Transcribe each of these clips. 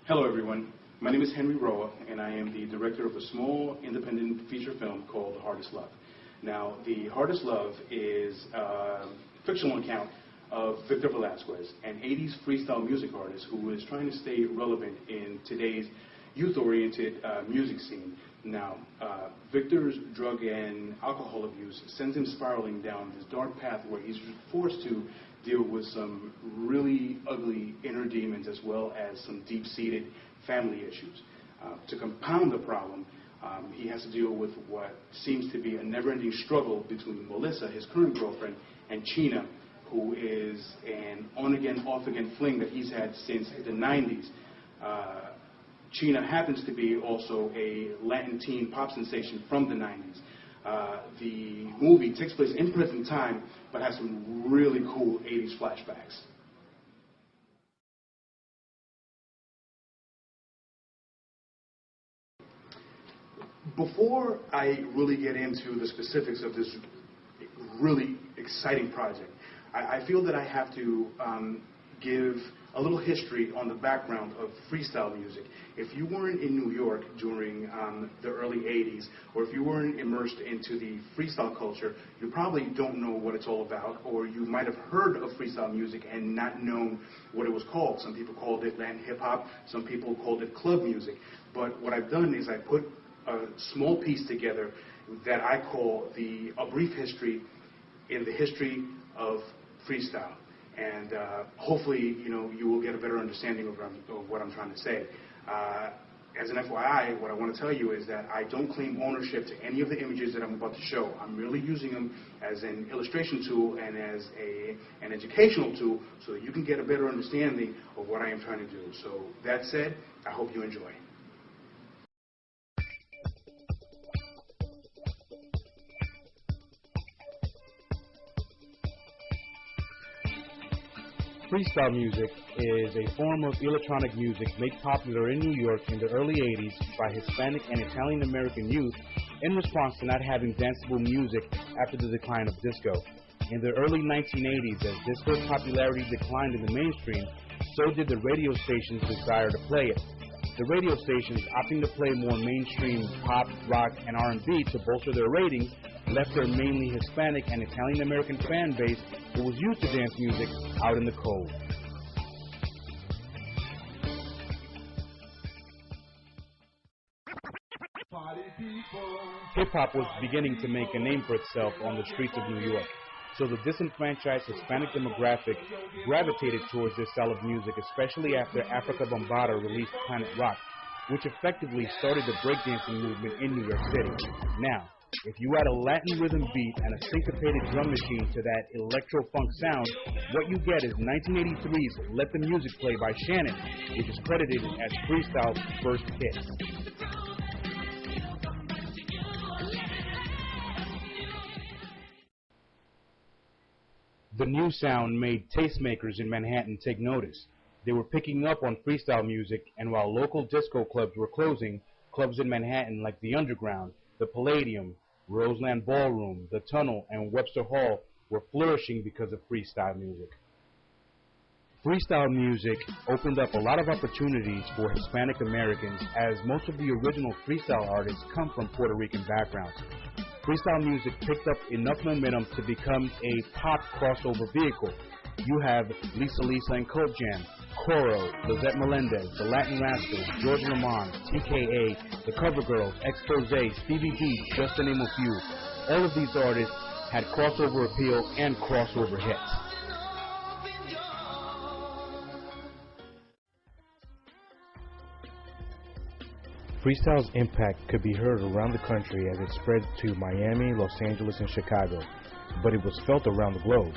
Hello everyone, my name is Henry Roa and I am the director of a small independent feature film called The Hardest Love. Now, The Hardest Love is a fictional account of Victor Velasquez, an 80s freestyle music artist who is trying to stay relevant in today's youth-oriented music scene. Now, Victor's drug and alcohol abuse sends him spiraling down this dark path where he's forced to deal with some really ugly inner demons as well as some deep-seated family issues. To compound the problem, he has to deal with what seems to be a never-ending struggle between Melissa, his current girlfriend, and China, who is an on-again, off-again fling that he's had since the 90s. China happens to be also a Latin teen pop sensation from the 90s. The movie takes place in present time, but has some really cool 80s flashbacks. Before I really get into the specifics of this really exciting project, I feel that I have to give a little history on the background of freestyle music. If you weren't in New York during the early 80s, or if you weren't immersed into the freestyle culture, you probably don't know what it's all about, or you might have heard of freestyle music and not known what it was called. Some people called it Latin hip-hop, some people called it club music. But what I've done is I put a small piece together that I call a brief history in the history of freestyle. And hopefully, you will get a better understanding of what I'm trying to say. As an FYI, what I want to tell you is that I don't claim ownership to any of the images that I'm about to show. I'm merely using them as an illustration tool and as an educational tool so that you can get a better understanding of what I am trying to do. So that said, I hope you enjoy. Freestyle music is a form of electronic music made popular in New York in the early 80s by Hispanic and Italian-American youth in response to not having danceable music after the decline of disco. In the early 1980s, as disco's popularity declined in the mainstream, so did the radio stations' desire to play it. The radio stations, opting to play more mainstream pop, rock, and R&B to bolster their ratings, left their mainly Hispanic and Italian-American fan base who was used to dance music out in the cold. Hip-hop was beginning to make a name for itself on the streets of New York, so the disenfranchised Hispanic demographic gravitated towards this style of music, especially after Africa Bambaataa released Planet Rock, which effectively started the breakdancing movement in New York City. Now, if you add a Latin rhythm beat and a syncopated drum machine to that electro-funk sound, what you get is 1983's Let the Music Play by Shannon, which is credited as Freestyle's first hit. The new sound made tastemakers in Manhattan take notice. They were picking up on freestyle music, and while local disco clubs were closing, clubs in Manhattan like the Underground, the Palladium, Roseland Ballroom, the Tunnel, and Webster Hall were flourishing because of freestyle music. Freestyle music opened up a lot of opportunities for Hispanic Americans, as most of the original freestyle artists come from Puerto Rican backgrounds. Freestyle music picked up enough momentum to become a pop crossover vehicle. You have Lisa Lisa and Cult Jam, Coro, Lizette Melendez, The Latin Rascals, George Lamond, TKA, The Cover Girls, Exposé, Stevie D, just to name a few. All of these artists had crossover appeal and crossover hits. Freestyle's impact could be heard around the country as it spread to Miami, Los Angeles, and Chicago, but it was felt around the globe.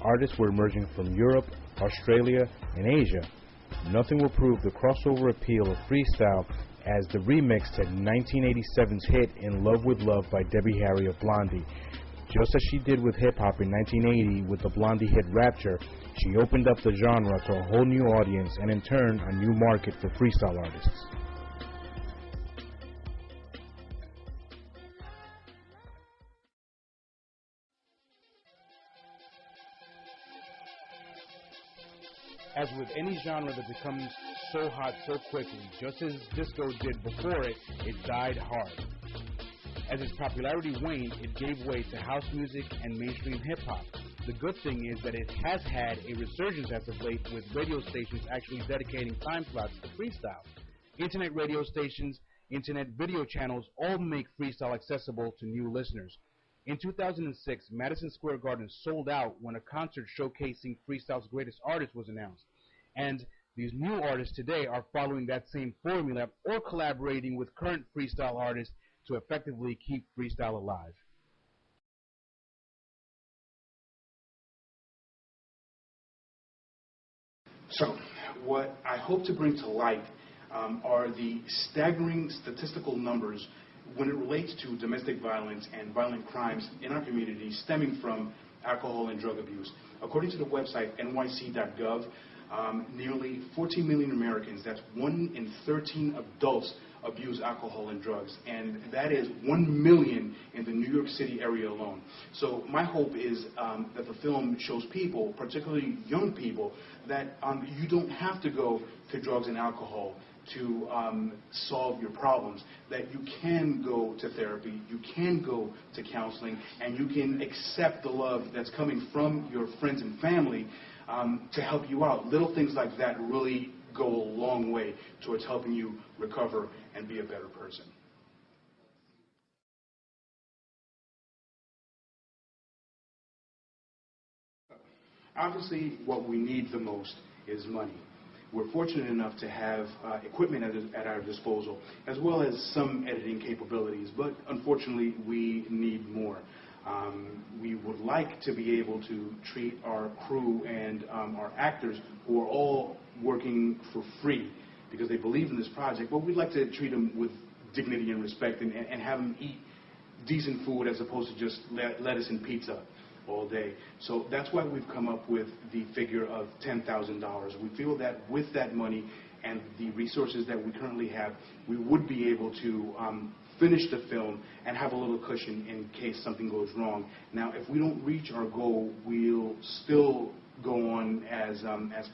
Artists were emerging from Europe, Australia, and Asia. Nothing will prove the crossover appeal of freestyle as the remix to 1987's hit In Love With Love by Debbie Harry of Blondie. Just as she did with hip-hop in 1980 with the Blondie hit Rapture, she opened up the genre to a whole new audience and in turn a new market for freestyle artists. As with any genre that becomes so hot so quickly, just as disco did before it, it died hard. As its popularity waned, it gave way to house music and mainstream hip-hop. The good thing is that it has had a resurgence as of late, with radio stations actually dedicating time slots to freestyle. Internet radio stations, internet video channels all make freestyle accessible to new listeners. In 2006, Madison Square Garden sold out when a concert showcasing freestyle's greatest artists was announced. And these new artists today are following that same formula or collaborating with current freestyle artists to effectively keep freestyle alive. So, what I hope to bring to light are the staggering statistical numbers when it relates to domestic violence and violent crimes in our community stemming from alcohol and drug abuse. According to the website nyc.gov, nearly 14 million Americans, that's 1 in 13 adults, abuse alcohol and drugs, and that is 1 million in the New York City area alone. So my hope is that the film shows people, particularly young people, that you don't have to go to drugs and alcohol to solve your problems, that you can go to therapy, you can go to counseling, and you can accept the love that's coming from your friends and family to help you out. Little things like that really go a long way towards helping you recover and be a better person. Obviously, what we need the most is money. We're fortunate enough to have equipment at our disposal, as well as some editing capabilities, but unfortunately, we need more. We would like to be able to treat our crew and our actors, who are all working for free because they believe in this project, but we'd like to treat them with dignity and respect and have them eat decent food as opposed to just lettuce and pizza all day. So that's why we've come up with the figure of $10,000. We feel that with that money and the resources that we currently have, we would be able to finish the film and have a little cushion in case something goes wrong. Now, if we don't reach our goal, we'll still go on as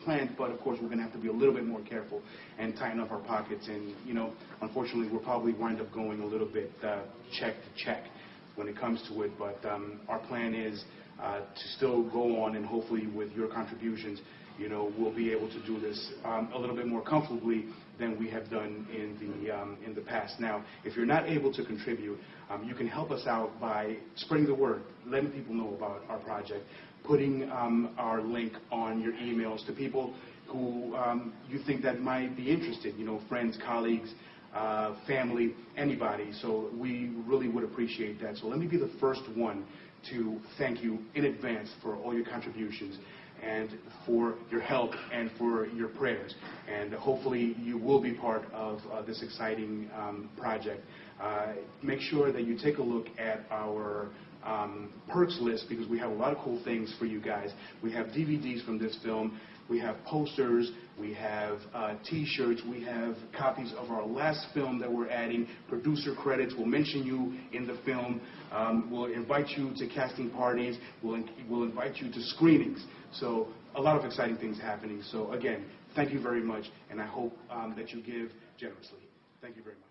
planned, but of course we're going to have to be a little bit more careful and tighten up our pockets, and unfortunately we'll probably wind up going a little bit check to check when it comes to it, but our plan is to still go on, and hopefully with your contributions, we'll be able to do this a little bit more comfortably than we have done in the past. Now, if you're not able to contribute, you can help us out by spreading the word, letting people know about our project, putting our link on your emails to people who you think that might be interested, friends, colleagues, family, anybody. So we really would appreciate that. So let me be the first one to thank you in advance for all your contributions and for your help and for your prayers. And hopefully you will be part of this exciting project. Make sure that you take a look at our perks list, because we have a lot of cool things for you guys. We have DVDs from this film. We have posters, we have T-shirts, we have copies of our last film that we're adding, producer credits. We'll mention you in the film. We'll invite you to casting parties. We'll invite you to screenings. So a lot of exciting things happening. So again, thank you very much, and I hope that you give generously. Thank you very much.